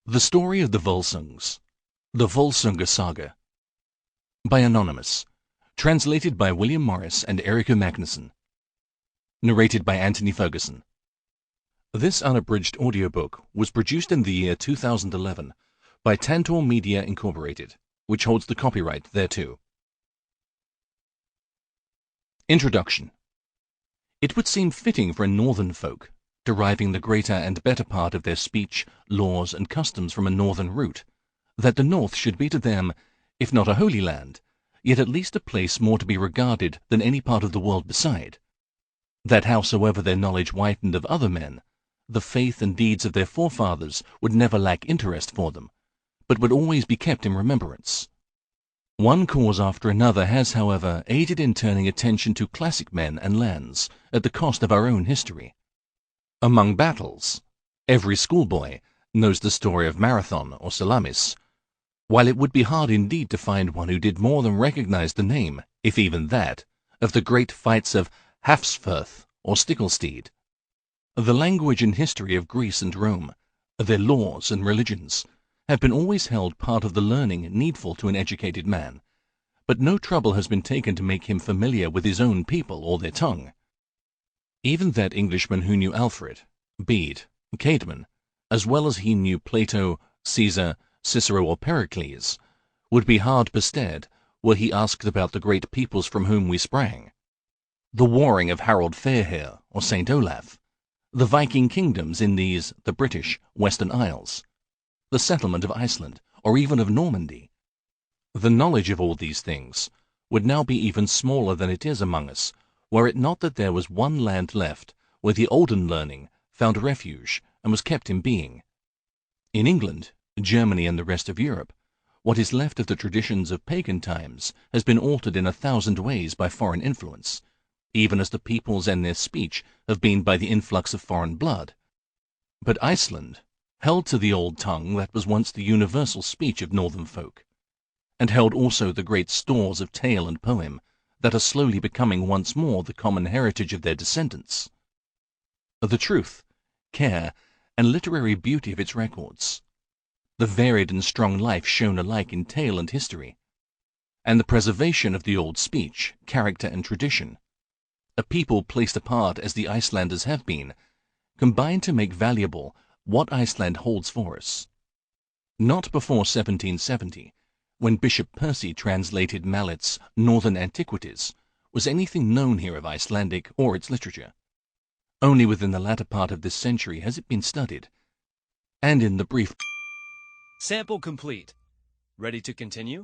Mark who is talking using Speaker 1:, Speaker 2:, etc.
Speaker 1: The Story of the Volsungs, the Volsunga Saga, by Anonymous, translated by William Morris and Eirikr Magnusson, narrated by Antony Ferguson. This unabridged audiobook was produced in the year 2011 by Tantor Media Incorporated, which holds the copyright thereto. Introduction. It would seem fitting for a northern folk, deriving the greater and better part of their speech, laws, and customs from a northern root, that the north should be to them, if not a holy land, yet at least a place more to be regarded than any part of the world beside; that howsoever their knowledge whitened of other men, the faith and deeds of their forefathers would never lack interest for them, but would always be kept in remembrance. One cause after another has, however, aided in turning attention to classic men and lands at the cost of our own history. Among battles, every schoolboy knows the story of Marathon or Salamis, while it would be hard indeed to find one who did more than recognize the name, if even that, of the great fights of Hafrsfjord or Stickelsteed. The language and history of Greece and Rome, their laws and religions, have been always held part of the learning needful to an educated man, but no trouble has been taken to make him familiar with his own people or their tongue. Even that Englishman who knew Alfred, Bede, Caedmon, as well as he knew Plato, Caesar, Cicero, or Pericles, would be hard bestead were he asked about the great peoples from whom we sprang, the warring of Harold Fairhair or St. Olaf, the Viking kingdoms in these, the British, Western Isles, the settlement of Iceland, or even of Normandy. The knowledge of all these things would now be even smaller than it is among us, were it not that there was one land left where the olden learning found refuge and was kept in being. In England, Germany, and the rest of Europe, what is left of the traditions of pagan times has been altered in 1,000 ways by foreign influence, even as the peoples and their speech have been by the influx of foreign blood. But Iceland held to the old tongue that was once the universal speech of northern folk, and held also the great stores of tale and poem that are slowly becoming once more the common heritage of their descendants. The truth, care, and literary beauty of its records, the varied and strong life shown alike in tale and history, and the preservation of the old speech, character, and tradition, a people placed apart as the Icelanders have been, combine to make valuable what Iceland holds for us. Not before 1770, when Bishop Percy translated Mallet's Northern Antiquities, was anything known here of Icelandic or its literature. Only within the latter part of this century has it been studied, and in the brief
Speaker 2: Sample complete. Ready to continue?